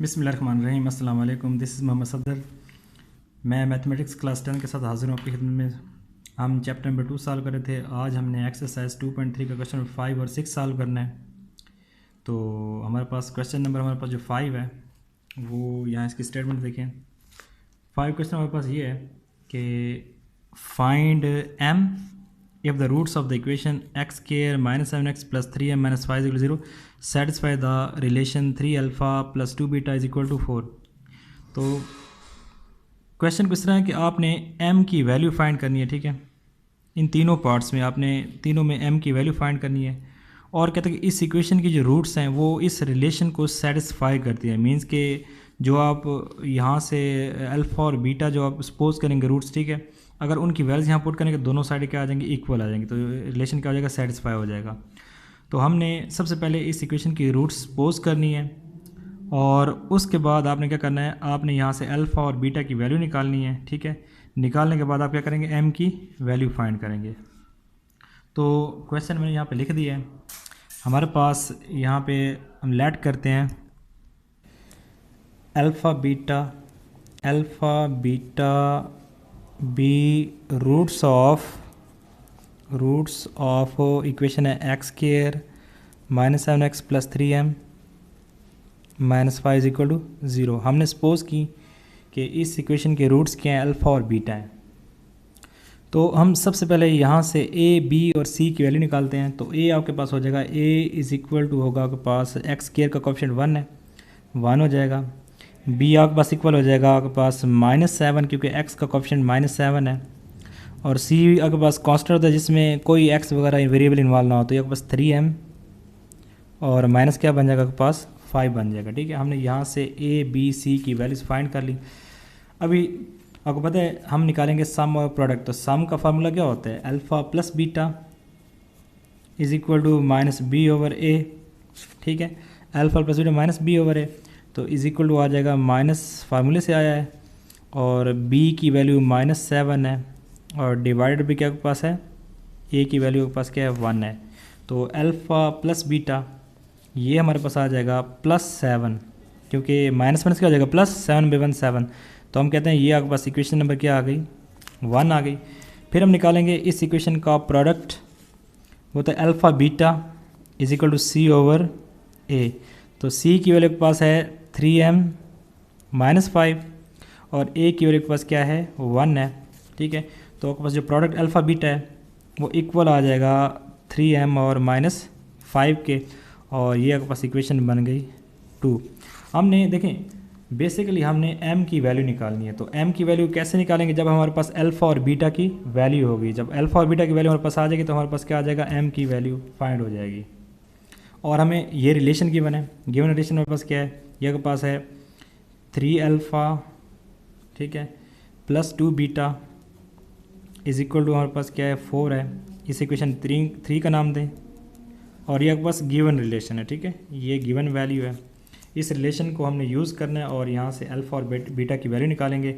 बिस्मिल्लाहिर्रहमानिर्रहीम। अस्सलाम वालेकुम। दिस इज़ मोहम्मद सदर। मैं मैथमेटिक्स क्लास 10 के साथ हाजिर हूँ आपकी खिदमत में। हम चैप्टर नंबर 2 सॉल्व कर रहे थे। आज हमने एक्सरसाइज 2.3 का क्वेश्चन नंबर 5 और 6 सॉल्व करना है। तो हमारे पास क्वेश्चन नंबर जो 5 है वो यहाँ इसकी स्टेटमेंट देखें। 5 क्वेश्चन हमारे पास ये है कि find m if the roots of the equation x square minus 7x plus 3m minus 5 is equal to 0 satisfy the relation 3 alpha plus 2 beta is equal to 4। तो क्वेश्चन किस तरह है कि आपने m की वैल्यू फाइंड करनी है। ठीक है, इन तीनों पार्ट्स में आपने तीनों में m की वैल्यू फाइंड करनी है। और कहते हैं कि इस इक्वेशन की जो रूट्स हैं वो इस रिलेशन को सेटिस्फाई करती है। मींस के जो आप यहाँ से अल्फ़ा और बीटा जो आप सपोज करेंगे रूट्स, ठीक है, अगर उनकी वैल्यूज यहाँ पुट करेंगे दोनों साइड क्या आ जाएंगे, इक्वल आ जाएंगे, तो रिलेशन क्या हो जाएगा, सेटिस्फाई हो जाएगा। तो हमने सबसे पहले इस इक्वेशन की रूट्स सपोज करनी है और उसके बाद आपने क्या करना है, आपने यहाँ से अल्फ़ा और बीटा की वैल्यू निकालनी है। ठीक है, निकालने के बाद आप क्या करेंगे, m की वैल्यू फाइंड करेंगे। तो क्वेश्चन मैंने यहाँ पे लिख दिया है। हमारे पास यहाँ पे हम लेट करते हैं alpha beta be roots of equation है x square minus 7x plus 3m minus 5 is equal to 0। हमने सपोज की कि इस इक्वेशन के रूट्स क्या हैं, अल्फ़ा और बीटा हैं। तो हम सबसे पहले यहाँ से a, b और c की वैल्यू निकालते हैं। तो a आपके पास हो जाएगा, a इज़ इक्वल टू होगा आपके पास एक्स स्क्वायर का कोएफिशिएंट 1 है, 1 हो जाएगा। b आपके पास इक्वल हो जाएगा आपके पास -7 क्योंकि x का कोएफिशिएंट -7 है। और c आपके पास कांस्टेंट होता है जिसमें कोई x वगैरह वेरिएबल इन्वॉल्व ना हो, तो ये आपके पास 3m और माइनस क्या बन जाएगा आपके पास 5 बन जाएगा। ठीक है, हमने यहाँ से a, b, c की वैल्यूज़ फाइंड कर ली। अभी आपको पता है हम निकालेंगे सम और प्रोडक्ट। तो सम का फार्मूला क्या होता है, alpha plus beta is equal to minus b over a. ठीक है, alpha plus beta minus b over a, तो इज़ इक्वल टू आ जाएगा, माइनस फार्मूले से आया है और b की वैल्यू -7 है और डिवाइडेड भी क्या आपके पास है, a की वैल्यू के पास क्या है, 1 है। तो अल्फ़ा प्लस बीटा ये हमारे पास आ जाएगा +7 क्योंकि माइनस क्या हो जाएगा, +7/1 तो हम कहते हैं ये आपके पास इक्वेशन नंबर क्या आ गई, 1 आ गई। फिर हम निकालेंगे इस इक्वेशन का प्रोडक्ट, वो तो alpha beta is equal to c over a. तो c की वैल्यू के पास है 3m माइनस 5 और a की वैल्यू के पास क्या है, 1 है। ठीक है, तो आपके पास जो प्रोडक्ट अल्फ़ा बीटा है वो इक्वल आ जाएगा 3m और -5 के, और ये आपके पास इक्वेशन बन गई 2। हमने देखें बेसिकली हमने m की वैल्यू निकालनी है। तो m की वैल्यू कैसे निकालेंगे, जब हमारे पास अल्फ़ा और बीटा की वैल्यू होगी। जब अल्फ़ा और बीटा की वैल्यू हमारे पास आ जाएगी तो हमारे पास क्या आ जाएगा, m की वैल्यू फाइंड हो जाएगी। और हमें ये रिलेशन गिवन है, गिवन रिलेशन हमारे पास क्या है, ये आपके पास है 3 अल्फ़ा, ठीक है, plus 2 beta is equal to हमारे पास क्या है, 4 है। इस इक्वेशन 3 का नाम दें और ये आपके पास गिवन रिलेशन है। ठीक है, ये गिवन वैल्यू है, इस रिलेशन को हमने यूज़ करना है और यहाँ से अल्फ़ा और बीटा की वैल्यू निकालेंगे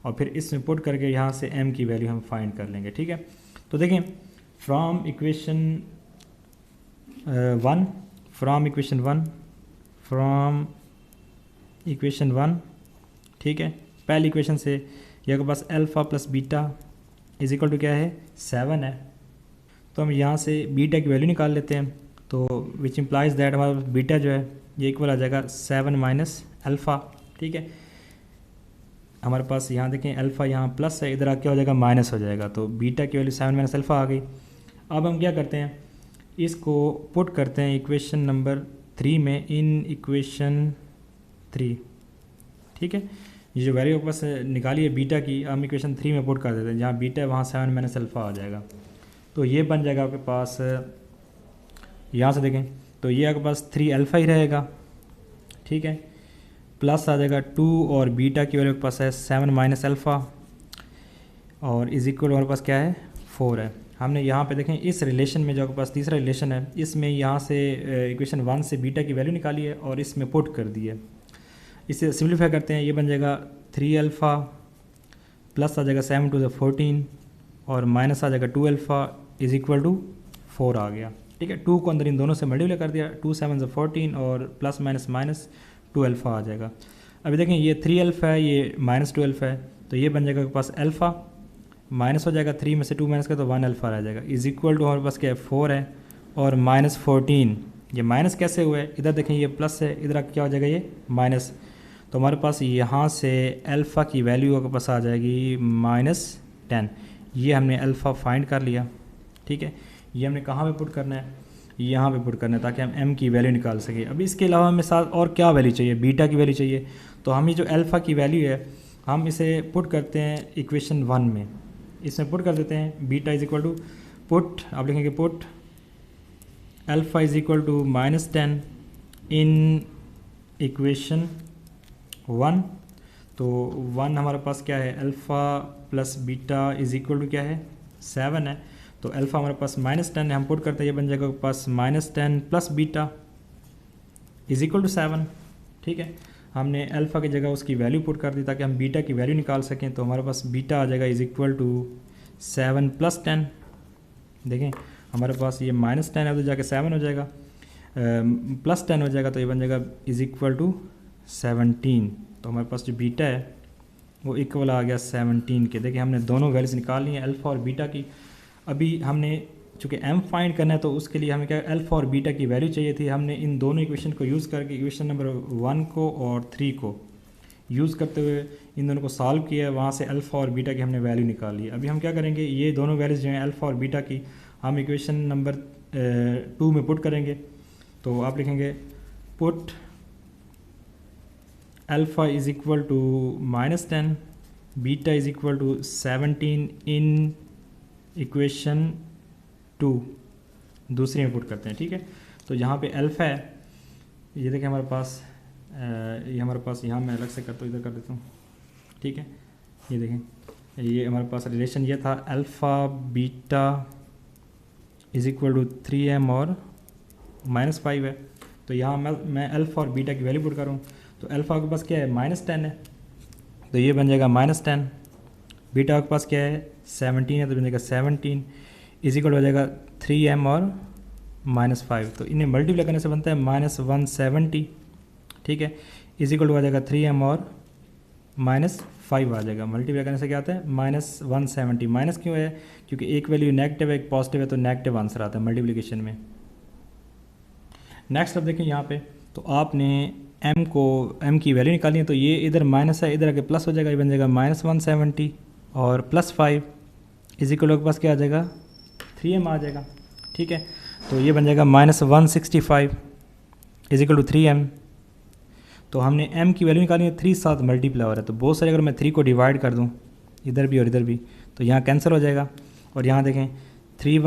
और फिर इसमें पुट करके यहाँ से m की वैल्यू हम फाइंड कर लेंगे। ठीक है, तो देखें फ्रॉम इक्वेशन 1, ठीक है, पहली इक्वेशन से ये आपके पास alpha plus beta is equal to क्या है, 7 है। तो हम यहाँ से बीटा की वैल्यू निकाल लेते हैं। तो विच इम्प्लाइज दैट हमारा बीटा जो है ये इक्वल आ जाएगा 7 माइनस अल्फ़ा। ठीक है, हमारे पास यहाँ देखें अल्फ़ा यहाँ प्लस है, इधर क्या हो जाएगा, माइनस हो जाएगा। तो बीटा की वैल्यू 7 माइनस अल्फ़ा आ गई। अब हम क्या करते हैं, इसको पुट करते हैं इक्वेशन नंबर 3 में, इन इक्वेशन 3। ठीक है, ये जो वैल्यू वापस निकाली है बीटा की, हम इक्वेशन 3 में पुट कर देते हैं। जहाँ बीटा है वहाँ 7 माइनस अल्फ़ा आ जाएगा। तो ये बन जाएगा आपके पास, यहाँ से देखें तो ये आपके पास 3 अल्फ़ा ही रहेगा। ठीक है, प्लस आ जाएगा 2 और बीटा की वैल्यू के पास है 7 माइनस अल्फ़ा और इज इक्वल हमारे पास क्या है, 4 है। हमने यहाँ पे देखें इस रिलेशन में जो आपके पास तीसरा रिलेशन है, इसमें यहाँ से इक्वेशन 1 से बीटा की वैल्यू निकाली है और इसमें पुट कर दी है। इसे सिम्प्लीफाई करते हैं, ये बन जाएगा 3 अल्फ़ा प्लस आ जाएगा 7 टू द 14 और माइनस आ जाएगा 2 अल्फ़ा इज इक्वल टू 4 आ गया। ठीक है, 2 को अंदर इन दोनों से मल्टीप्लाई कर दिया, 2 7 14 और प्लस माइनस टू अल्फ़ा आ जाएगा। अभी देखें ये 3 अल्फ़ा है, ये -2 अल्फ़ा है, तो ये बन जाएगा आपके पास अल्फ़ा माइनस हो जाएगा, 3 में से 2 माइनस का तो 1 अल्फ़ा रह जाएगा, इज इक्वल टू हमारे पास क्या है 4 है और -14। ये माइनस कैसे हुआ है, इधर देखें ये प्लस है, इधर क्या हो जाएगा ये माइनस, तो हमारे पास यहाँ से अल्फ़ा की वैल्यू आपके पास आ जाएगी -10। ये हमने अल्फ़ा फाइंड कर लिया, ठीक है। ये हमने कहाँ पे पुट करना है, यहाँ पे पुट करना है ताकि हम m की वैल्यू निकाल सकें। अभी इसके अलावा हमें साथ और क्या वैल्यू चाहिए, बीटा की वैल्यू चाहिए, तो हम ये जो अल्फ़ा की वैल्यू है हम इसे पुट करते हैं इक्वेशन 1 में, इसमें पुट कर देते हैं beta is equal to put, आप लिखेंगे put alpha is equal to -10 in equation 1। तो 1 हमारे पास क्या है, alpha plus beta is equal to क्या है 7 है, तो अल्फ़ा हमारे पास -10 है, हम पुट करते हैं ये बन जाएगा पास -10 plus beta is equal to 7, ठीक है। हमने अल्फ़ा की जगह उसकी वैल्यू पुट कर दी ताकि हम बीटा की वैल्यू निकाल सकें, तो हमारे पास बीटा आ जाएगा इज इक्वल टू 7 + 10। देखें हमारे पास ये -10 है तो जाके 7 हो जाएगा, +10 हो जाएगा तो ये बन जाएगा इज इक्वल टू 17। तो हमारे पास जो बीटा है वो इक्वल आ गया 17 के। देखिए हमने दोनों वैल्यूज निकाल ली हैं अल्फ़ा और बीटा की। अभी हमने चूँकि m फाइंड करना है तो उसके लिए हमें क्या अल्फ़ा और बीटा की वैल्यू चाहिए थी। हमने इन दोनों इक्वेशन को यूज़ करके इक्वेशन नंबर 1 को और 3 को यूज़ करते हुए इन दोनों को सॉल्व किया है, वहाँ से अल्फ़ा और बीटा की हमने वैल्यू निकाली। अभी हम क्या करेंगे, ये दोनों वैल्यूज जो हैं अल्फ़ा और बीटा की हम इक्वेशन नंबर 2 में पुट करेंगे। तो आप लिखेंगे put alpha is equal to -10 beta is equal to 17 in equation 2 दूसरे में पुट करते हैं, ठीक है। तो यहाँ पे अल्फ़ा है, ये देखें हमारे पास ये हमारे पास यहाँ मैं अलग से करता हूँ, इधर कर देता हूँ, ठीक है। ये देखें ये हमारे पास रिलेशन ये था alpha beta is equal to 3m और -5 है। तो यहाँ मैं अल्फ़ा और बीटा की वैल्यू पुट करूँ तो अल्फ़ा के पास क्या है -10 है, तो ये बन जाएगा -10, बीटा के पास क्या है 17 है तो बन जाएगा 17 इज इक्वल हो जाएगा 3m और -5। तो इन्हें मल्टीप्लाई करने से बनता है -170, ठीक है, इज इक्वल हो जाएगा 3m और -5 आ जाएगा। मल्टीप्लाई करने से क्या आता है -170। माइनस क्यों है, क्योंकि एक वैल्यू नेगेटिव है एक पॉजिटिव है तो नेगेटिव आंसर आता है मल्टीप्लिकेशन में। नेक्स्ट अब देखें यहाँ पे, तो आपने m की वैल्यू निकाली है, तो ये इधर माइनस है इधर आके प्लस हो जाएगा, ये बन जाएगा -170 और +5 इज इक्वल के पास क्या आ जाएगा 3m आ जाएगा, ठीक है। तो ये बन जाएगा -165 इज इक्वल टू 3m। तो हमने m की वैल्यू निकाली है, 3 साथ मल्टीप्लाई हो रहा है, तो बहुत सारे अगर मैं 3 को डिवाइड कर दूँ इधर भी और इधर भी तो यहाँ कैंसिल हो जाएगा। और यहाँ देखें 3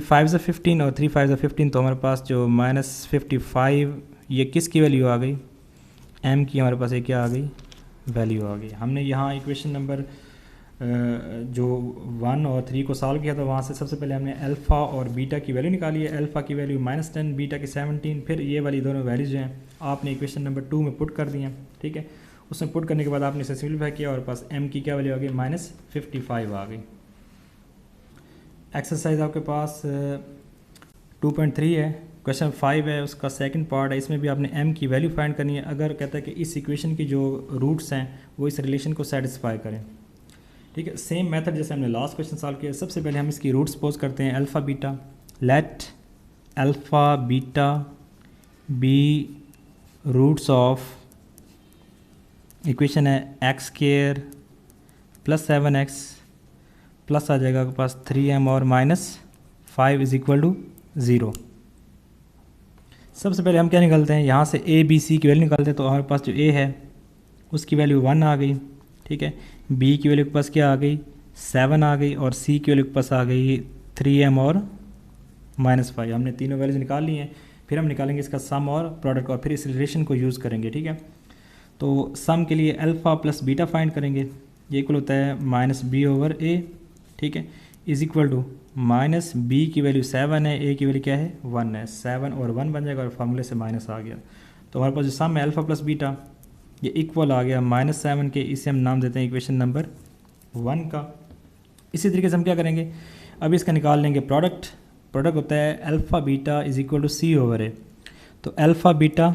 5 15 और 3 5 15, तो हमारे पास जो -55 ये किसकी वैल्यू आ गई, m की हमारे पास ये क्या आ गई वैल्यू आ गई। हमने यहाँ इक्वेशन नंबर जो 1 और 3 को सॉल्व किया तो वहाँ से सबसे पहले हमने अल्फ़ा और बीटा की वैल्यू निकाली है, अल्फ़ा की वैल्यू -10 बीटा की 17, फिर ये वाली दोनों वैल्यूज जो हैं आपने इक्वेशन नंबर 2 में पुट कर दी हैं, ठीक है। उसमें पुट करने के बाद आपने इसे सिम्प्लीफाई किया और पास m की क्या वैल्यू आ गई -55 आ गई। एक्सरसाइज आपके पास 2.3 है, क्वेश्चन 5 है, उसका सेकंड पार्ट है, इसमें भी आपने m की वैल्यू फाइंड करनी है। अगर कहता है कि इस इक्वेशन की जो रूट्स हैं वो इस रिलेशन को सेटिस्फाई करें, ठीक है। सेम मेथड जैसे हमने लास्ट क्वेश्चन सॉल्व किया। सबसे पहले हम इसकी रूट्स पोज करते हैं alpha beta, let alpha beta be roots of equation है x² + 7x प्लस आ जाएगा आपके पास 3m और -5 इज इक्वल टू 0। सबसे पहले हम क्या निकालते हैं, यहाँ से a b c की वैल्यू निकालते हैं। तो हमारे पास जो a है उसकी वैल्यू 1 आ गई, ठीक है, b की वैल्यू के पास क्या आ गई 7 आ गई और c की वैल्यू के पास आ गई 3m और -5। हमने तीनों वैल्यूज निकाल ली हैं। फिर हम निकालेंगे इसका सम और प्रोडक्ट और फिर इस रिलेशन को यूज़ करेंगे, ठीक है। तो सम के लिए अल्फ़ा प्लस बीटा फाइंड करेंगे, ये इक्वल होता है -b/a, ठीक है, इज इक्वल टू -b की वैल्यू 7 है, a की वैल्यू क्या है 1 है, 7 और 1 बन जाएगा और फार्मूले से माइनस आ गया। तो हमारे पास जो सम है अल्फ़ा प्लस बीटा ये इक्वल आ गया -7 के, इसे हम नाम देते हैं इक्वेशन नंबर 1 का। इसी तरीके से हम क्या करेंगे, अब इसका निकाल लेंगे प्रोडक्ट होता है alpha beta is equal to c/a। तो alpha beta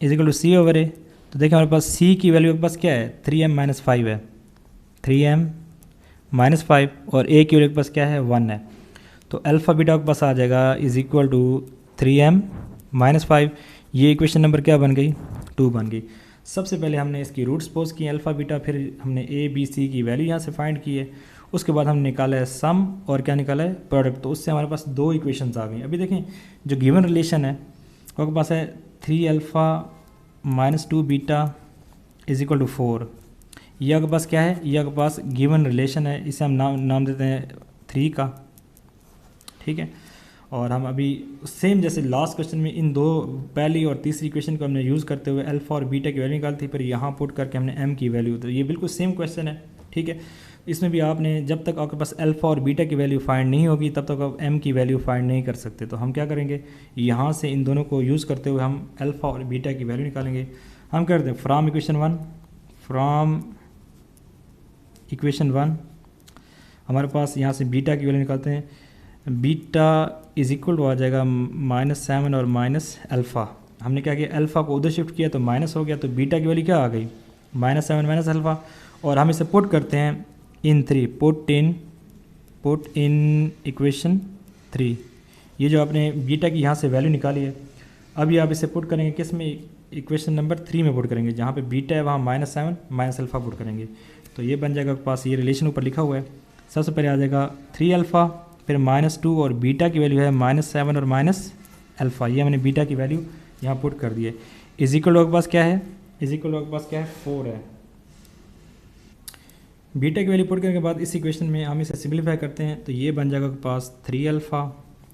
is equal to c over a. तो देखिए हमारे पास सी की वैल्यू के पास क्या है 3m माइनस 5 है, 3m माइनस 5, और ए की वैल्यू के पास क्या है 1 है। तो अल्फ़ा बीटा के पास आ जाएगा is equal to 3m minus 5। ये इक्वेशन नंबर क्या बन गई 2 बन गई। सबसे पहले हमने इसकी रूट्स पोज की अल्फ़ा बीटा, फिर हमने ए बी सी की वैल्यू यहाँ से फाइंड की है, उसके बाद हमने निकाला है सम और क्या निकाला है प्रोडक्ट। तो उससे हमारे पास 2 इक्वेशंस आ गई। अभी देखें जो गिवन रिलेशन है आपके पास है 3 alpha minus 2 beta is equal to 4। यह आपके पास क्या है, यह आपके पास गिवन रिलेशन है, इसे हम नाम देते हैं 3 का, ठीक है। और हम अभी सेम जैसे लास्ट क्वेश्चन में इन दो पहली और तीसरी इक्वेशन को हमने यूज़ करते हुए अल्फ़ा और बीटा की वैल्यू निकाली थी, फिर यहाँ पुट करके हमने एम की वैल्यू, तो ये बिल्कुल सेम क्वेश्चन है, ठीक है। इसमें भी आपने जब तक आपके पास अल्फ़ा और बीटा की वैल्यू फाइंड नहीं होगी तब तक आप एम की वैल्यू फाइंड नहीं कर सकते। तो हम क्या करेंगे, यहाँ से इन दोनों को यूज़ करते हुए हम अल्फ़ा और बीटा की वैल्यू निकालेंगे। हम करते हैं फ्रॉम इक्वेशन 1 हमारे पास यहाँ से बीटा की वैल्यू निकालते हैं। बीटा इज इक्वल टू आ जाएगा -7 और माइनस अल्फ़ा। हमने क्या किया, अल्फ़ा को उधर शिफ्ट किया तो माइनस हो गया, तो बीटा की वैल्यू क्या आ गई -7 माइनस अल्फ़ा। और हम इसे पुट करते हैं इन 3, पुट इन इक्वेशन 3। ये जो आपने बीटा की यहाँ से वैल्यू निकाली है, अभी आप इसे पुट करेंगे किस में, इक्वेशन नंबर 3 में पुट करेंगे, जहाँ पे बीटा है वहाँ -7 माइनस अल्फ़ा पुट करेंगे। तो ये बन जाएगा पास, ये रिलेशन ऊपर लिखा हुआ है। सबसे पहले आ जाएगा 3 अल्फ़ा, फिर -2 और बीटा की वैल्यू है -7 और माइनस अल्फ़ा। ये हमने बीटा की वैल्यू यहाँ पुट कर दी है। इज इक्वल टू के पास क्या है, इज इक्वल टू के पास क्या है 4 है। बीटा की वैल्यू पुट करने के बाद इस इक्वेशन में हम इसे सिंपलीफाई करते हैं, तो ये बन जाएगा के पास 3 अल्फ़ा।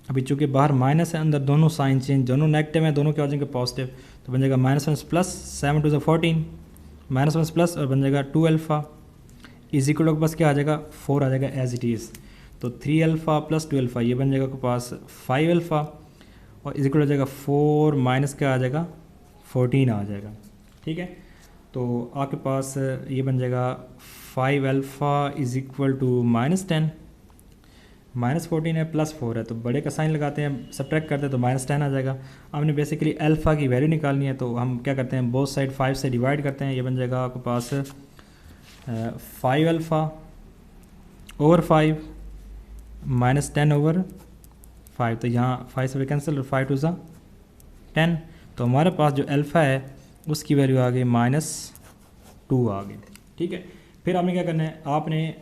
अभी चूँकि बाहर माइनस है, अंदर दोनों साइन चेंज, दोनों नेगेटिव हैं, दोनों क्या हो जाएंगे पॉजिटिव, तो बन जाएगा -1 प्लस 7 टू 14 -1 प्लस और बन जाएगा 2 अल्फ़ा। इज इक्वल टू के पास क्या आ जाएगा 4 आ जाएगा एज इट इज़। तो 3 अल्फ़ा प्लस 2 अल्फ़ा ये बन जाएगा के पास 5 अल्फ़ा, और इज इक्वल हो जाएगा 4 माइनस क्या आ जाएगा 14 आ जाएगा, ठीक है। तो आपके पास ये बन जाएगा 5 अल्फ़ा इज इक्वल टू -10, -14 है प्लस 4 है, तो बड़े का साइन लगाते हैं, सब्ट्रैक्ट करते हैं तो -10 आ जाएगा। हमने बेसिकली अल्फ़ा की वैल्यू निकालनी है, तो हम क्या करते हैं बोथ साइड 5 से डिवाइड करते हैं। ये बन जाएगा आपके पास 5 अल्फ़ा ओवर 5 -10 ओवर 5, तो यहाँ 5 से कैंसिल और 5 टू 10, तो हमारे पास जो अल्फ़ा है उसकी वैल्यू आ गई -2 आ गई, ठीक है। फिर आपने क्या करना है, आपने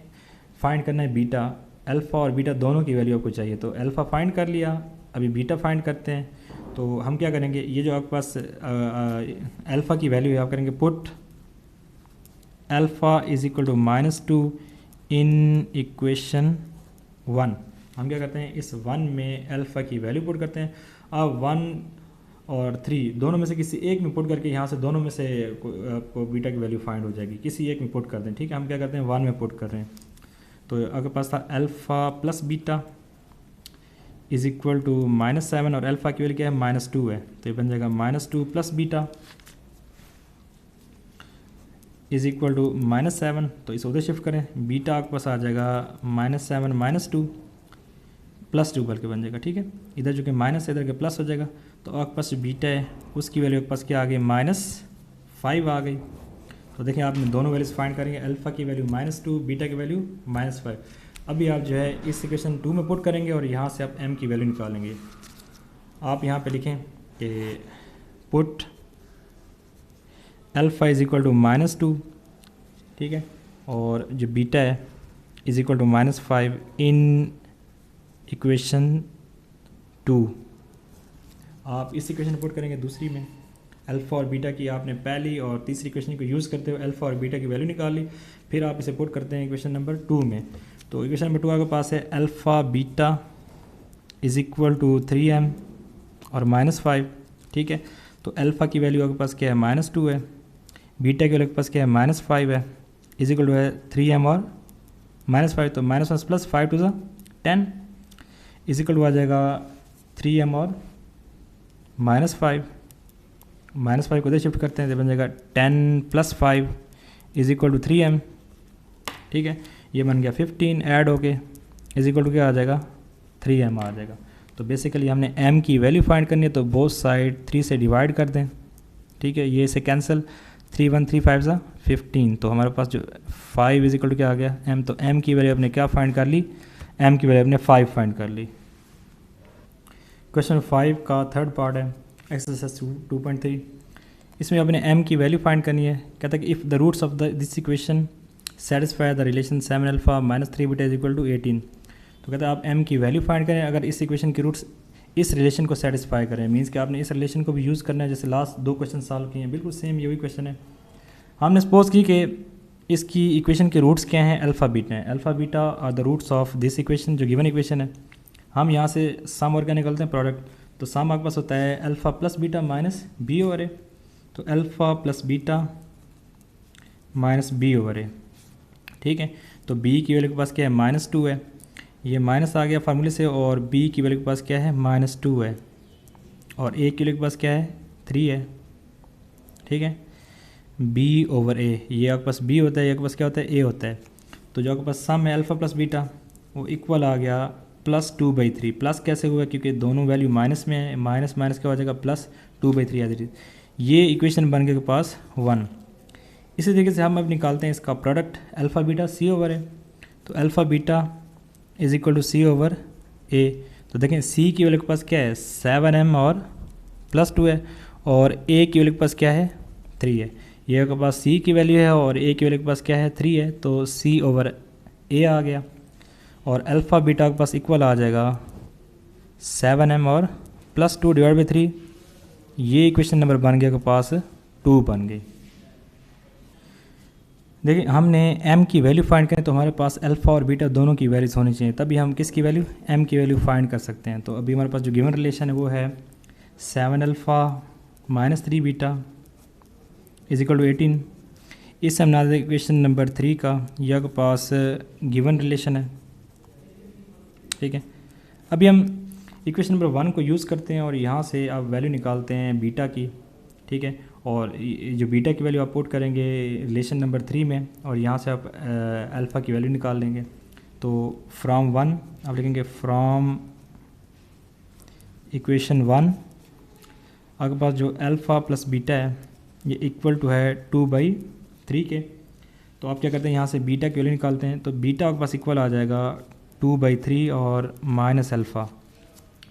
फाइंड करना है बीटा। अल्फ़ा और बीटा दोनों की वैल्यू आपको चाहिए, तो अल्फ़ा फाइंड कर लिया, अभी बीटा फाइंड करते हैं। तो हम क्या करेंगे, ये जो आपके पास अल्फ़ा की वैल्यू है आप करेंगे put alpha is equal to -2 in equation 1। हम क्या करते हैं इस 1 में अल्फ़ा की वैल्यू पुट करते हैं। अब 1 और 3 दोनों में से किसी एक में पुट करके यहाँ से दोनों में से आपको बीटा की वैल्यू फाइंड हो जाएगी, किसी एक में पुट कर दें, ठीक है। हम क्या करते हैं 1 में पुट कर रहे हैं, तो आपके पास था alpha plus beta is equal to -7 और अल्फ़ा की वैल्यू क्या है -2 है, तो ये बन जाएगा -2 plus beta is equal to -7। तो इसे उधर शिफ्ट करें, बीटा आपके पास आ जाएगा -7 -2 प्लस 2 बल्कि बन जाएगा, ठीक है। इधर जो कि माइनस है इधर के प्लस हो जाएगा, तो आपके पास जो बीटा है उसकी वैल्यू आपके पास क्या आ गई -5 आ गई। तो देखिए आपने दोनों वैल्यूज फाइंड करेंगे, अल्फ़ा की वैल्यू -2, बीटा की वैल्यू -5। अभी आप जो है इस इक्वेशन 2 में पुट करेंगे और यहाँ से आप m की वैल्यू निकालेंगे। आप यहाँ पे लिखें कि put alpha is equal to -2, ठीक है, और जो बीटा है is equal to -5 in equation 2। आप इस इक्वेशन पुट करेंगे दूसरी में, अल्फ़ा और बीटा की आपने पहली और तीसरी इक्वेशन को यूज़ करते हुए अल्फ़ा और बीटा की वैल्यू निकाल ली, फिर आप इसे पुट करते हैं इक्वेशन नंबर 2 में। तो इक्वेशन नंबर 2 आपके पास है alpha beta is equal to 3m और -5, ठीक है। तो अल्फ़ा की वैल्यू आपके पास क्या है -2 है, बीटा की वैल्यू के पास क्या है -5 है, इज इक्वल टू है 3m और -5, तो -1 plus 5 to 10 is equal to आ जाएगा 3m और -5 को इधर शिफ्ट करते हैं, तो बन जाएगा 10 plus 5 is equal to 3m, ठीक है। ये बन गया 15 ऐड हो के इज इक्वल टू क्या आ जाएगा 3m आ जाएगा। तो बेसिकली हमने m की वैल्यू फाइंड करनी है, तो बोथ साइड 3 से डिवाइड कर दें, ठीक है, ये इसे कैंसिल, 3 1 3 5 सा 15, तो हमारे पास जो 5 इज इक्वल टू क्या आ गया m, तो m की वैल्यू अपने क्या फाइंड कर ली, m की वैल्यू अपने 5 फाइंड कर ली। क्वेश्चन 5 का थर्ड पार्ट है एक्सरसाइज 2.3, इसमें अपने m की वैल्यू फाइंड करनी है। कहता है कि if the roots of this equation satisfy the relation 7 alpha minus 3 beta is equal to 18, तो कहता है आप m की वैल्यू फाइंड करें अगर इस इक्वेशन की रूट्स इस रिलेशन को सेटिस्फाई करें। मीन्स कि आपने इस रिलेशन को भी यूज़ करना है, जैसे लास्ट 2 क्वेश्चन सॉल्व किए हैं, बिल्कुल सेम यही क्वेश्चन है। हमने सपोज की कि इसकी इक्वेशन के रूट्स क्या हैं, अल्फ़ा बीटा हैं। Alpha beta are the roots of this equation, जो गिवन इक्वेशन है। हम यहाँ से सम और क्या निकलते हैं, प्रोडक्ट, तो सम आपके पास होता है alpha plus beta minus b over a, तो alpha plus beta minus b over a, ठीक है। तो b की वैल्यू के पास क्या है, -2 है, ये माइनस आ गया फार्मूले से, और b की वैल्यू के पास क्या है, -2 है, और a की वैल्यू के पास क्या है, 3 है, ठीक है। b ओवर a, ये आपके पास b होता है, ये आपके पास क्या होता है, a होता है। तो जो आपके पास सम है अल्फ़ा प्लस बीटा वो इक्वल आ गया +2/3। प्लस कैसे हुआ, क्योंकि दोनों वैल्यू माइनस में है, माइनस माइनस क्या हो जाएगा, +2/3 आ जाएगी। ये इक्वेशन बन गया के पास 1। इसी तरीके से हम अब निकालते हैं इसका product alpha beta c over a, तो alpha beta is equal to c over a। तो देखें c की वैल्यू के पास क्या है, 7m और +2 है, और a की वैल्यू के पास क्या है, 3 है। ये आपके पास c की वैल्यू है और a की वैल्यू के पास क्या है, 3 है, तो c ओवर a आ गया, और अल्फ़ा बीटा के पास इक्वल आ जाएगा 7m और +2 डिवाइड बाई 3। ये इक्वेशन नंबर बन गया के पास 2 बन गई। देखिए हमने m की वैल्यू फाइंड करें तो हमारे पास अल्फ़ा और बीटा दोनों की वैल्यूज होनी चाहिए, तभी हम किसकी वैल्यू, m की वैल्यू फाइंड कर सकते हैं। तो अभी हमारे पास जो गिवन रिलेशन है वो है 7 alpha minus 3 beta is equal to 18। इस हम इक्वेशन नंबर 3 का यह के पास गिवन रिलेशन है, ठीक है। अभी हम इक्वेशन नंबर 1 को यूज़ करते हैं और यहाँ से आप वैल्यू निकालते हैं बीटा की, ठीक है। और जो बीटा की वैल्यू आप पुट करेंगे रिलेशन नंबर 3 में, और यहाँ से आप अल्फ़ा की वैल्यू निकाल लेंगे। तो फ्रॉम 1 आप लिखेंगे फ्रॉम इक्वेशन 1 आपके पास जो अल्फ़ा प्लस बीटा है ये इक्वल टू है 2/3 के। तो आप क्या करते हैं, यहाँ से बीटा की वैल्यू निकालते हैं, तो बीटा आपके पास इक्वल आ जाएगा 2/3 और माइनस अल्फ़ा,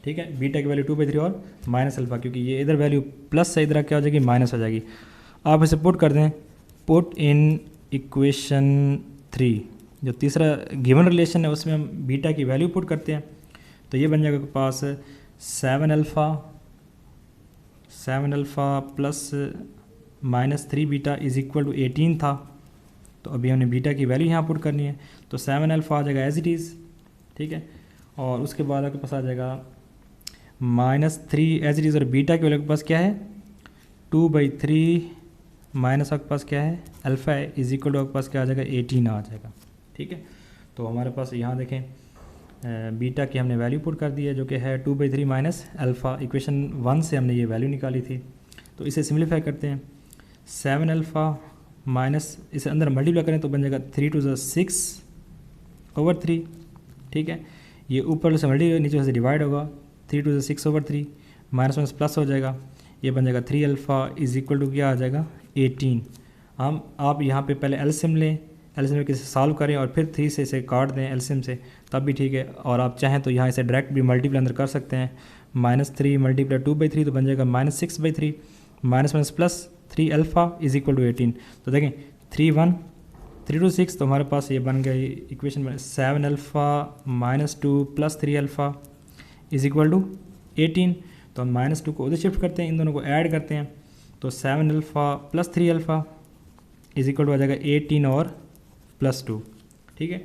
ठीक है। बीटा की वैल्यू 2/3 और माइनस अल्फ़ा, क्योंकि ये इधर वैल्यू प्लस से इधर क्या हो जाएगी, माइनस हो जाएगी। आप इसे पुट कर दें, पुट इन इक्वेशन 3, जो तीसरा गिवन रिलेशन है उसमें हम बीटा की वैल्यू पुट करते हैं, तो ये बन जाएगा के पास 7 alpha plus -3 beta is equal to 18 था। तो अभी हमने बीटा की वैल्यू यहाँ पुट करनी है, तो 7 अल्फ़ा आ जाएगा एज इट इज़, ठीक है। और उसके बाद आपके पास आ जाएगा -3 एज इट इज़, और बीटा की वैल्यू के पास क्या है 2/3 माइनस आपके पास क्या है अल्फ़ा है, इज इक्वल टू आपके पास क्या आ जाएगा 18 आ जाएगा, ठीक है। तो हमारे पास यहाँ देखें बीटा की हमने वैल्यू पुट कर दी है जो कि है 2/3 माइनस अल्फ़ा। इक्वेशन 1 से हमने ये वैल्यू निकाली थी, तो इसे सिम्प्लीफाई करते हैं। 7 अल्फ़ा माइनस इसे अंदर मल्टीप्लाई करें तो बन जाएगा 3 × 6/3, ठीक है। ये ऊपर से मल्टीप्लाई नीचे से डिवाइड होगा, 3 × 6/3 माइनस माइनस प्लस हो जाएगा, ये बन जाएगा 3 अल्फ़ा इज इक्वल टू क्या आ जाएगा 18। आप यहाँ पे पहले एलसीएम लें, एलसीएम लेके इसे सॉल्व करें और फिर 3 से इसे काट दें एलसीएम से, तब भी ठीक है। और आप चाहें तो यहाँ इसे डायरेक्ट भी मल्टीप्लाई अंदर कर सकते हैं, -3 × 2/3 तो बन जाएगा -6/3 minus minus plus 3 alpha is equal to 18। तो देखें 3 × 6 तो हमारे पास ये बन गई इक्वेशन में 7 alpha -2 plus 3 alpha is equal to 18। तो हम -2 को उधर शिफ्ट करते हैं, इन दोनों को ऐड करते हैं, तो 7 alpha plus 3 alpha is equal to आ जाएगा 18 और +2, ठीक है।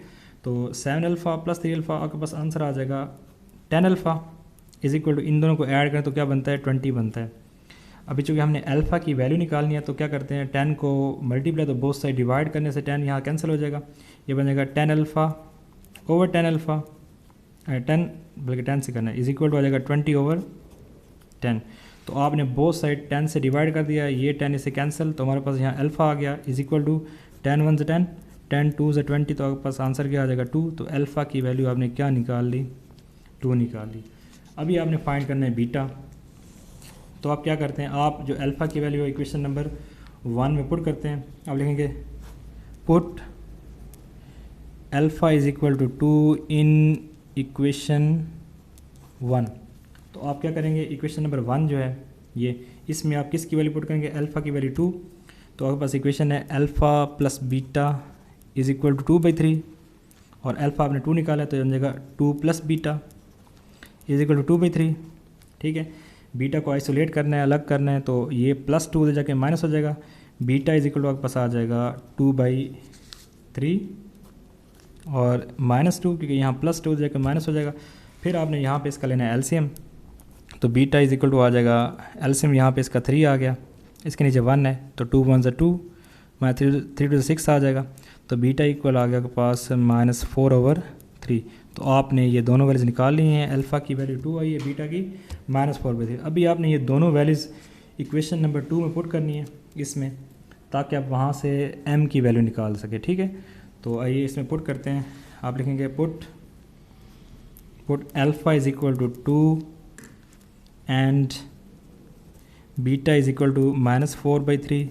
तो 7 अल्फ़ा प्लस 3 अल्फ़ा आपके पास आंसर आ जाएगा 10 अल्फ़ा इज इक्वल टू, इन दोनों को ऐड करें तो क्या बनता है 20 बनता है। अभी चूँकि हमने अल्फ़ा की वैल्यू निकालनी है तो क्या करते हैं 10 को मल्टीप्लाई तो बोथ साइड डिवाइड करने से 10 यहाँ कैंसिल हो जाएगा, ये बन जाएगा 10 अल्फ़ा ओवर 10 अल्फ़ा 10 बल्कि 10 से करना है इज इक्वल टू आ जाएगा 20 ओवर 10। तो आपने बोथ साइड 10 से डिवाइड कर दिया, ये 10 इसे कैंसिल, तो हमारे पास यहाँ अल्फ़ा आ गया इज इक्वल टू 10 × 1 = 10, 10 × 2 = 20, तो आपके पास आंसर क्या आ जाएगा 2। तो अल्फ़ा की वैल्यू आपने क्या निकाल ली, 2 निकाल ली। अभी आपने फाइंड करना है बीटा, तो आप क्या करते हैं, आप जो अल्फ़ा की वैल्यू इक्वेशन नंबर 1 में पुट करते हैं। आप लिखेंगे put alpha is equal to 2 in equation 1। तो आप क्या करेंगे, इक्वेशन नंबर 1 जो है ये, इसमें आप किसकी वैल्यू पुट करेंगे, अल्फ़ा की वैल्यू 2। तो आपके पास इक्वेशन है alpha plus beta is equal to 2/3, और अल्फ़ा आपने 2 निकाला है तो बन जाएगा 2 plus beta is equal to 2/3। ठीक है, बीटा को आइसोलेट करना है, अलग करना है, तो ये +2 उधर जाके माइनस हो जाएगा। बीटा इज इक्वल टू आपके पास आ जाएगा 2/3 और -2, क्योंकि यहाँ +2 उधर जाके माइनस हो जाएगा। फिर आपने यहाँ पे इसका लेना है एलसीएम, तो बीटा इज इक्वल टू आ जाएगा एलसीएम, यहाँ पे इसका 3 आ गया, इसके नीचे 1 है, तो 2 × 1 = 2, -3 × 6 आ जाएगा। तो बीटा इक्वल आ गया आपके पास -4/3। तो आपने ये दोनों वैल्यूज़ निकाल ली हैं, अल्फ़ा की वैल्यू 2 आई है, बीटा की -4/3। अभी आपने ये दोनों वैल्यूज़ इक्वेशन नंबर 2 में पुट करनी है इसमें, ताकि आप वहाँ से m की वैल्यू निकाल सके। ठीक है, तो आइए इसमें पुट करते हैं। आप लिखेंगे put alpha is equal to 2 and beta is equal to -4/3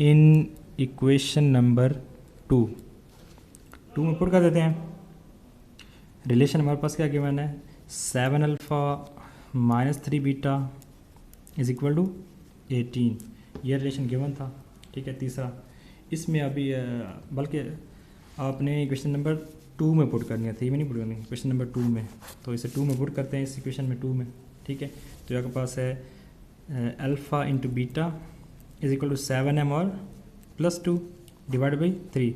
in equation number 2 में पुट कर देते हैं। रिलेशन हमारे पास क्या गिवन है, 7 alpha -3 beta is equal to 18, ये रिलेशन गिवन था। ठीक है, तीसरा इसमें अभी बल्कि आपने इक्वेशन नंबर 2 में पुट करनी है, 3 में नहीं पुट करनी, इक्वेशन नंबर 2 में। तो इसे 2 में पुट करते हैं, इस इक्वेशन में 2 में। ठीक है, तो आपके पास है alpha into beta is equal to 7m और +2 डिवाइड बाई 3।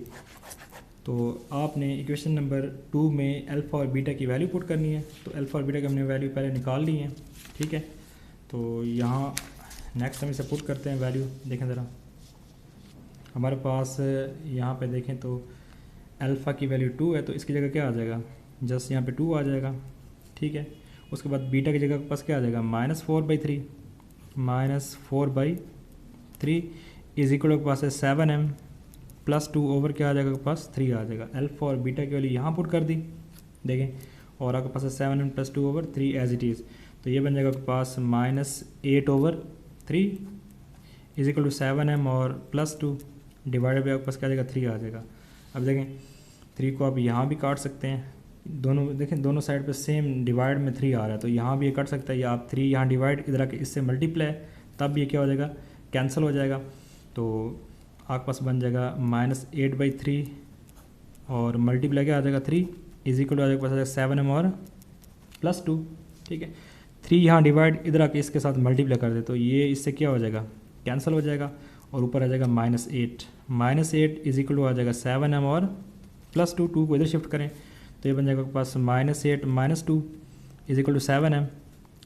तो आपने इक्वेशन नंबर 2 में अल्फ़ा और बीटा की वैल्यू पुट करनी है। तो अल्फ़ा और बीटा की हमने वैल्यू पहले निकाल ली है। ठीक है, तो यहाँ नेक्स्ट हम इसे पुट करते हैं वैल्यू। देखें ज़रा, हमारे पास यहाँ पे देखें तो अल्फ़ा की वैल्यू 2 है, तो इसकी जगह क्या आ जाएगा, जस्ट यहाँ पे 2 आ जाएगा। ठीक है, उसके बाद बीटा की जगह के पास क्या आ जाएगा, -4/3 इज इक्वल के पास है 7m +2 ओवर क्या आ जाएगा आपके पास 3 आ जाएगा। अल्फ़ा और बीटा की वैल्यू यहाँ पुट कर दी, देखें, और आपके पास है 7m +2 over 3 as it is. तो ये बन जाएगा आपके पास -8/3 इज इक्वल टू 7m और +2 डिवाइडेड बाई आपके पास क्या आ जाएगा 3 आ जाएगा। अब देखें 3 को आप यहाँ भी काट सकते हैं, दोनों देखें दोनों साइड पे सेम डिवाइड में 3 आ रहा है, तो यहाँ भी ये कट सकता है, या आप 3 यहाँ डिवाइड इधर आके इससे मल्टीप्लाई, तब ये क्या हो जाएगा, कैंसिल हो जाएगा। तो आपके पास बन जाएगा -8/3 और मल्टीप्लाई क्या आ जाएगा 3 इज इक्वल टू आ जाएगा पास आ जाएगा 7m और +2। ठीक है, 3 यहाँ डिवाइड इधर आके इसके साथ मल्टीप्लाई कर दे, तो ये इससे क्या हो जाएगा, कैंसिल हो जाएगा, और ऊपर आ जाएगा -8 इज इक्वल टू आ जाएगा 7m और +2, 2 को इधर शिफ्ट करें, तो ये बन जाएगा आपके पास -8 - 2 इज इक्वल टू 7m।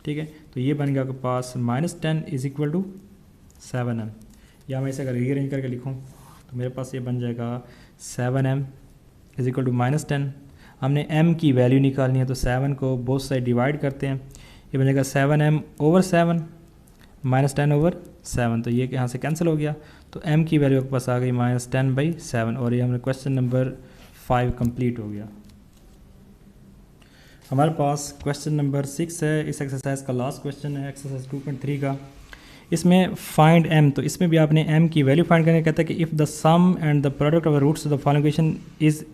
ठीक है, तो ये बन गया आपके पास -10 इज इक्वल टू 7m। या मैं इसे अगर रीअरेंज करके लिखूँ तो मेरे पास ये बन जाएगा 7m इज इक्वल टू -10। हमने m की वैल्यू निकालनी है, तो 7 को बोथ साइड डिवाइड करते हैं, ये बन जाएगा 7m/7 -10/7। तो ये यहाँ से कैंसिल हो गया, तो m की वैल्यू आपके पास आ गई -10/7, और ये हमने क्वेश्चन नंबर 5 कंप्लीट हो गया। हमारे पास क्वेश्चन नंबर 6 है, इस एक्सरसाइज का लास्ट क्वेश्चन है, एक्सरसाइज 2.3 का। इसमें फाइंड m, तो इसमें भी आपने m की वैल्यू फाइंड करने कहता है कि if the sum and the product of the roots of the following equation is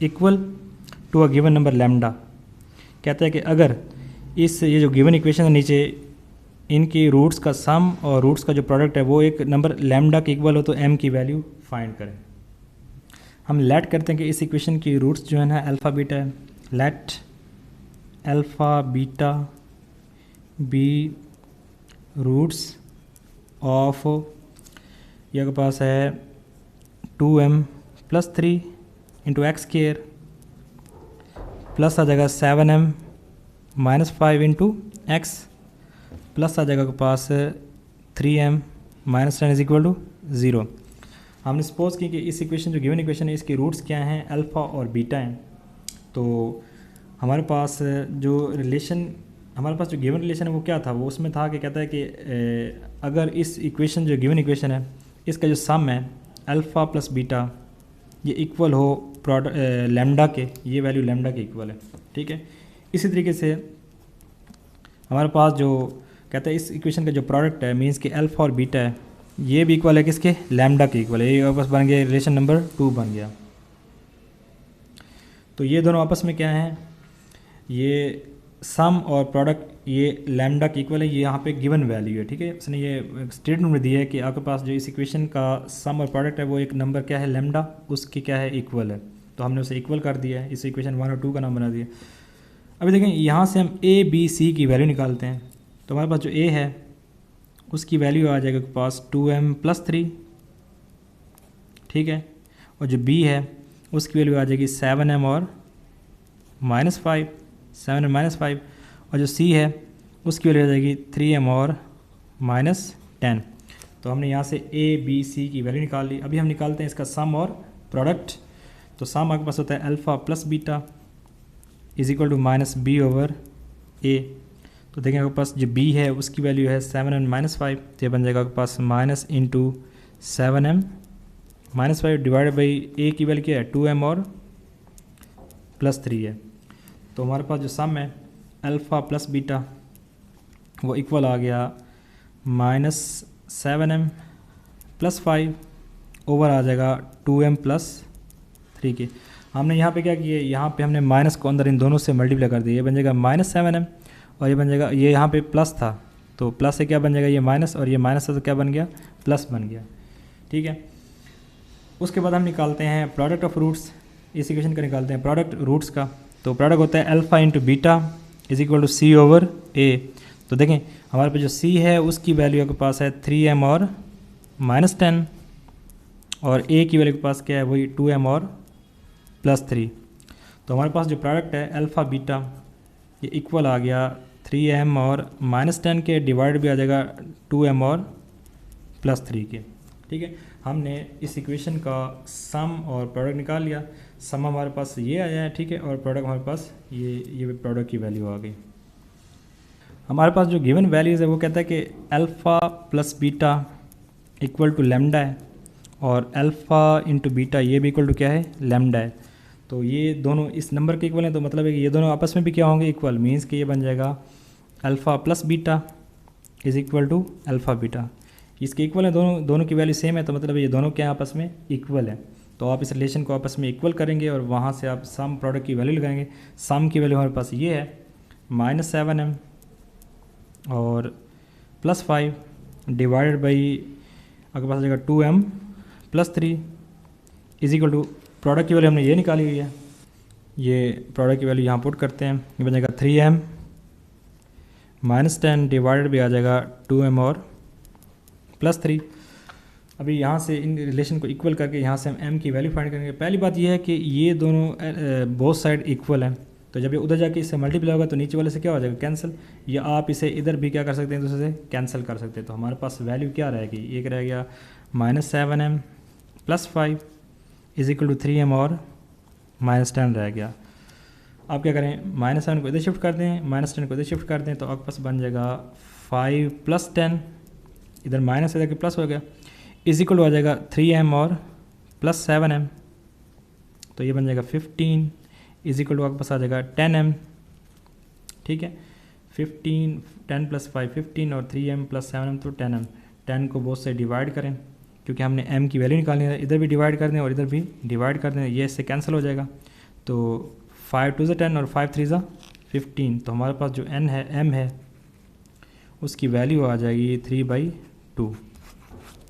equal to a given number lambda. कहता है कि अगर ये जो गिवन इक्वेशन है नीचे, इनकी रूट्स का सम और रूट्स का जो प्रोडक्ट है वो एक नंबर लैम्डा के इक्वल हो, तो m की वैल्यू फाइंड करें। हम लेट करते हैं कि इस इक्वेशन की रूट्स जो है ना अल्फ़ा बीटा है, let alpha beta be roots of, ये के पास है 2m + 3 इंटू x² प्लस आ जाएगा 7m - 5 इंटू x प्लस आ जाएगा के पास 3m - 10 इज इक्वल टू 0। हमने सपोज की कि इस इक्वेशन जो गिवन इक्वेशन है इसके रूट्स क्या हैं, अल्फ़ा और बीटा हैं। तो हमारे पास जो रिलेशन, हमारे पास जो गिवन रिलेशन है वो क्या था, वो उसमें था कि कहता है कि अगर इस इक्वेशन जो गिवन इक्वेशन है इसका जो सम है अल्फ़ा प्लस बीटा ये इक्वल हो लैम्डा के, ये वैल्यू लैम्डा के इक्वल है। ठीक है, इसी तरीके से हमारे पास जो कहता है इस इक्वेशन का जो प्रोडक्ट है मीन्स कि अल्फा और बीटा है ये भी इक्वल है किसके, लैम्डा के इक्वल है। ये आपस बन गया रिलेशन नंबर 2 बन गया। तो ये दोनों आपस में क्या हैं, ये सम और प्रोडक्ट ये लैम्डा के इक्वल है। ये यहाँ पे गिवन वैल्यू है, ठीक है। उसने ये स्टेटमेंट में दिया है कि आपके पास जो इस इक्वेशन का सम और प्रोडक्ट है वो एक नंबर क्या है लैम्डा, उसकी क्या है इक्वल है। तो हमने उसे इक्वल कर दिया है, इस इक्वेशन 1 और 2 का नाम बना दिया। अभी देखें यहाँ से हम ए बी सी की वैल्यू निकालते हैं। तो हमारे पास जो ए है उसकी वैल्यू आ जाएगा आपके पास 2m + 3, ठीक है। और जो बी है उसकी वैल्यू आ जाएगी 7m और -5, 7 और -5। और जो सी है उसकी वैल्यू आ जाएगी 3m और -10। तो हमने यहाँ से ए बी सी की वैल्यू निकाल ली। अभी हम निकालते हैं इसका सम और प्रोडक्ट। तो सम आपके पास होता है अल्फ़ा + बीटा = -b/a। तो देखें आपके पास जो b है उसकी वैल्यू है 7m -5, तो ये बन जाएगा आपके पास -7m -5 डिवाइडेड बाई a की वैल्यू क्या है 2m और +3 है। तो हमारे पास जो सम है अल्फ़ा + बीटा वो इक्वल आ गया -7m + 5 ओवर आ जाएगा 2m + 3 के। हमने यहाँ पे क्या किया, यहाँ पे हमने माइनस को अंदर इन दोनों से मल्टीप्लाई कर दिया। ये बन जाएगा -7m और ये बन जाएगा, ये यहाँ पे प्लस था तो प्लस से क्या बन जाएगा ये माइनस, और ये माइनस था तो क्या बन गया प्लस बन गया, ठीक है। उसके बाद हम निकालते हैं प्रोडक्ट ऑफ रूट्स। इस इक्वेशन का निकालते हैं प्रोडक्ट रूट्स का। तो प्रोडक्ट होता है अल्फ़ा × बीटा = c/a। तो देखें हमारे पास जो c है उसकी वैल्यू आपके पास है 3m और -10 और a की वैल्यू के पास क्या है वही 2m और +3। तो हमारे पास जो प्रोडक्ट है अल्फ़ा बीटा ये इक्वल आ गया 3m और -10 के डिवाइड भी आ जाएगा 2m और +3 के, ठीक है। हमने इस इक्वेशन का सम और प्रोडक्ट निकाल लिया। सम हमारे पास ये आया है, ठीक है, और प्रोडक्ट हमारे पास ये प्रोडक्ट की वैल्यू आ गई। हमारे पास जो गिवन वैल्यूज़ है वो कहता है कि अल्फ़ा + बीटा = लैम्डा है और अल्फ़ा × बीटा ये भी इक्वल टू क्या है लैम्डा है। तो ये दोनों इस नंबर के इक्वल हैं, तो मतलब है कि ये दोनों आपस में भी क्या होंगे इक्वल, मीन्स कि ये बन जाएगा अल्फ़ा + बीटा = अल्फ़ा बीटा। इसके इक्वल है, दोनों की वैल्यू सेम है, तो मतलब ये दोनों क्या आपस में इक्वल है। तो आप इस रिलेशन को आपस में इक्वल करेंगे और वहाँ से आप सम प्रोडक्ट की वैल्यू लगाएंगे। सम की वैल्यू हमारे पास ये है -7m और +5 डिवाइडेड बाई आपके पास आ जाएगा 2m + 3 = प्रोडक्ट की वैल्यू हमने ये निकाली हुई है। ये प्रोडक्ट की वैल्यू यहाँ पुट करते हैं, ये बन जाएगा 3m -10 डिवाइडेड भी आ जाएगा 2m और +3। अभी यहाँ से इन रिलेशन को इक्वल करके यहाँ से हम m की वैल्यू फाइंड करेंगे। पहली बात ये है कि ये दोनों बोथ साइड इक्वल हैं, तो जब ये उधर जाके इससे मल्टीप्लाई होगा तो नीचे वाले से क्या हो जाएगा कैंसिल, या आप इसे इधर भी क्या कर सकते हैं दूसरे से कैंसिल कर सकते हैं। तो हमारे पास वैल्यू क्या रहेगी, एक रह गया -7m + 5 = 3m और -10 रह गया। आप क्या करें -7 को इधर शिफ्ट कर दें, -10 को इधर शिफ्ट कर दें, तो आपके पास बन जाएगा 5 + 10, इधर माइनस इधर के प्लस हो गया, = हो जाएगा 3m और +7m। तो ये बन जाएगा 15 = आपके पास आ जाएगा 10m, ठीक है। 15 10 + 5 15 और 3m + 7m तो 10m। 10 को बोथ से डिवाइड करें क्योंकि हमने m की वैल्यू निकालनी है, इधर भी डिवाइड कर दें और इधर भी डिवाइड कर दें, ये इससे कैंसिल हो जाएगा। तो 5 2 10 और 5 3 15। तो हमारे पास जो n है m है उसकी वैल्यू आ जाएगी 3/2।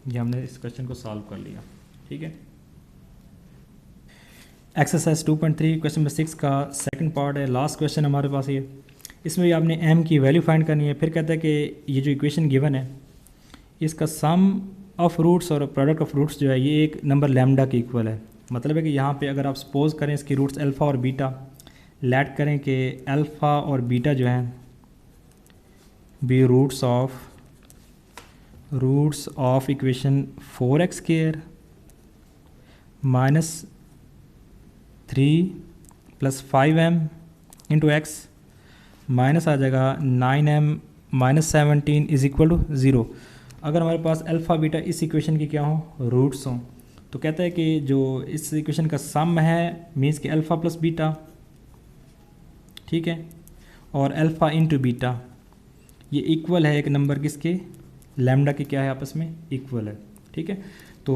ये हमने इस क्वेश्चन को सॉल्व कर लिया, ठीक है। एक्सरसाइज 2.3 क्वेश्चन नंबर 6 का सेकंड पार्ट है, लास्ट क्वेश्चन हमारे पास ये। इसमें भी आपने m की वैल्यू फाइंड करनी है। फिर कहता है कि ये जो इक्वेशन गिवन है इसका सम ऑफ रूट्स और प्रोडक्ट ऑफ रूट्स जो है ये एक नंबर लैम्डा के इक्वल है। मतलब है कि यहाँ पे अगर आप सपोज करें इसकी रूट्स अल्फ़ा और बीटा, लेट करें कि अल्फ़ा और बीटा जो हैं be roots of equation 4x² -3 + 5m × x minus आ जाएगा 9m -17 = 0। अगर हमारे पास अल्फ़ा बीटा इस इक्वेशन की क्या हो रूट्स हों, तो कहता है कि जो इस इक्वेशन का सम है मीन्स कि अल्फ़ा + बीटा, ठीक है, और अल्फ़ा × बीटा ये इक्वल है एक नंबर किसके, लैम्डा के क्या है आपस में इक्वल है, ठीक है। तो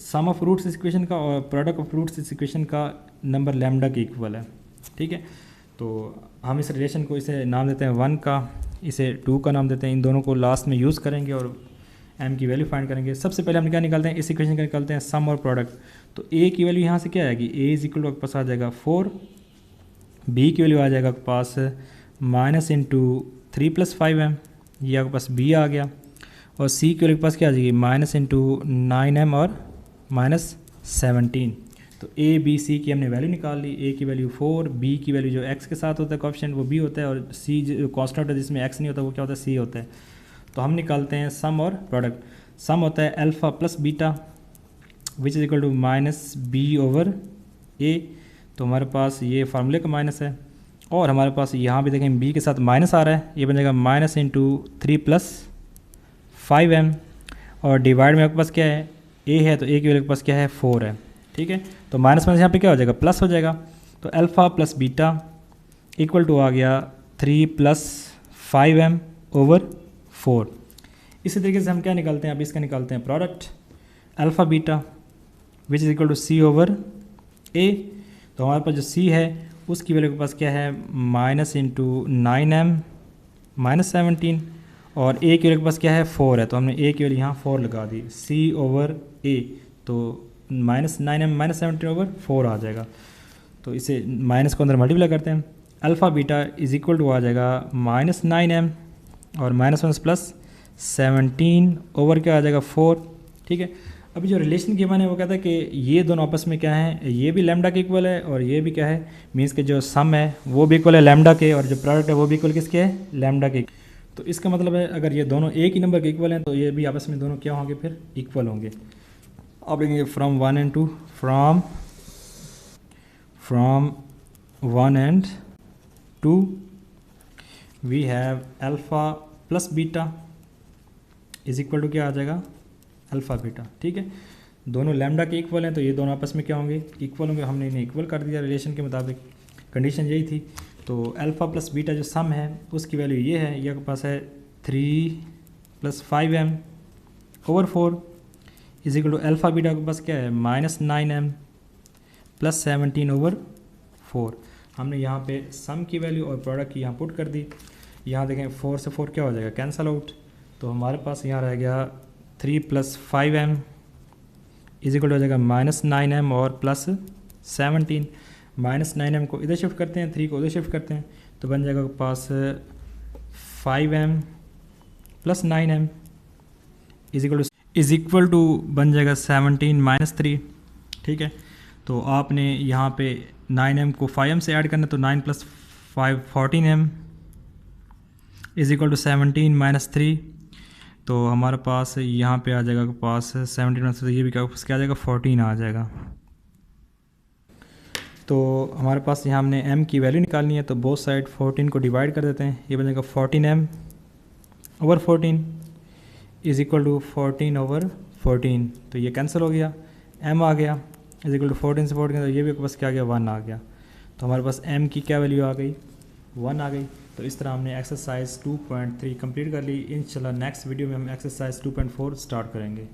सम ऑफ रूट्स इस इक्वेशन का और प्रोडक्ट ऑफ रूट्स इस इक्वेशन का नंबर लैम्डा के इक्वल है, ठीक है। तो हम इस रिलेशन को इसे नाम देते हैं 1 का, इसे 2 का नाम देते हैं। इन दोनों को लास्ट में यूज़ करेंगे और m की वैल्यू फाइंड करेंगे। सबसे पहले हम क्या निकालते हैं, इस इक्वेशन का निकालते हैं सम और प्रोडक्ट। तो a की वैल्यू यहाँ से क्या आएगी, a इज इक्वल टू आपके पास आ जाएगा 4, b की वैल्यू आ जाएगा आपके पास माइनस इंटू 3+5m, ये आपके पास b आ गया। और c की वैल्यू के पास क्या आ जाएगी, माइनस इंटू 9m और -17। तो a b c की हमने वैल्यू निकाल ली। a की वैल्यू 4, b की वैल्यू जो x के साथ होता है कोएफिशिएंट वो b होता है, और c जो कांस्टेंट है जिसमें x नहीं होता वो क्या होता है, c होता है। तो हम निकालते हैं सम और प्रोडक्ट। सम होता है alpha plus beta which is equal to minus b over a। तो हमारे पास ये फार्मूले का माइनस है, और हमारे पास यहाँ भी देखें b के साथ माइनस आ रहा है, ये बन जाएगा माइनस इंटू 3+5m, और डिवाइड में आपके पास क्या है, a है तो a की वैल्यू के पास क्या है 4 है, ठीक है। तो माइनस यहाँ पे क्या हो जाएगा, प्लस हो जाएगा। तो alpha plus beta equal to आ गया 3+5m ओवर 4। इसी तरीके से हम क्या निकालते हैं, अब इसका निकालते हैं product, alpha beta which is equal to c over a। तो हमारे पास जो c है उसकी वैल्यू के पास क्या है, माइनस इंटू 9m -17, और a की वैल्यू के पास क्या है 4 है, तो हमने a की वैल्यू यहाँ 4 लगा दी, c ओवर a। तो -9m -17 ओवर 4 आ जाएगा। तो इसे माइनस को अंदर मल्टीप्लाई करते हैं, alpha beta is equal to आ जाएगा -9m और -1+17 ओवर क्या आ जाएगा 4, ठीक है। अभी जो रिलेशन गिवन है वो कहता है कि ये दोनों आपस में क्या है, ये भी लैम्डा के इक्वल है और ये भी क्या है, मीन्स के जो सम है वो भी इक्वल है लैम्डा के, और जो प्रोडक्ट है वो भी इक्वल किसके है, लैम्डा के। तो इसका मतलब है अगर ये दोनों एक ही नंबर के इक्वल हैं तो ये भी आपस में दोनों क्या होंगे, फिर इक्वल होंगे। अब लिखेंगे from 1 and 2, from 1 and 2 we have alpha plus beta is equal to क्या आ जाएगा, अल्फ़ा बीटा, ठीक है। दोनों लैम्डा के इक्वल हैं तो ये दोनों आपस में क्या होंगे, इक्वल होंगे। हमने इन्हें इक्वल कर दिया रिलेशन के मुताबिक, कंडीशन यही थी। तो अल्फ़ा प्लस बीटा जो सम है उसकी वैल्यू ये है, ये आपके पास है 3+5m over 4 is equal to alpha beta के पास क्या है, -9m +17 ओवर 4। हमने यहाँ पे सम की वैल्यू और प्रोडक्ट की यहाँ पुट कर दी। यहाँ देखें 4 से 4 क्या हो जाएगा, कैंसल आउट। तो हमारे पास यहाँ रह गया 3+5m इज इक्वल हो जाएगा -9m और +17। -9m को इधर शिफ्ट करते हैं, 3 को उधर शिफ्ट करते हैं, तो बन जाएगा पास 5m + 9m is equal to बन जाएगा 17 - 3, ठीक है। तो आपने यहाँ पे 9m को 5m से ऐड करना, तो 9 + 5 14m इज इक्वल टू 17 - 3। तो हमारे पास यहाँ पे आ जाएगा पास 17 - 3, ये भी क्या आ जाएगा 14 आ जाएगा। तो हमारे पास यहाँ हमने m की वैल्यू निकालनी है, तो बोथ साइड 14 को डिवाइड कर देते हैं, ये बन जाएगा 14m over 14 is equal to 14 over 14। तो ये कैंसिल हो गया, m आ गया इज इक्वल टू 14 से 14, तो ये भी बस क्या आ गया 1 आ गया। तो हमारे पास m की क्या वैल्यू आ गई, 1 आ गई। तो इस तरह हमने एक्सरसाइज 2.3 कंप्लीट कर ली। इंशाल्लाह नेक्स्ट वीडियो में हम एक्सरसाइज 2.4 स्टार्ट करेंगे।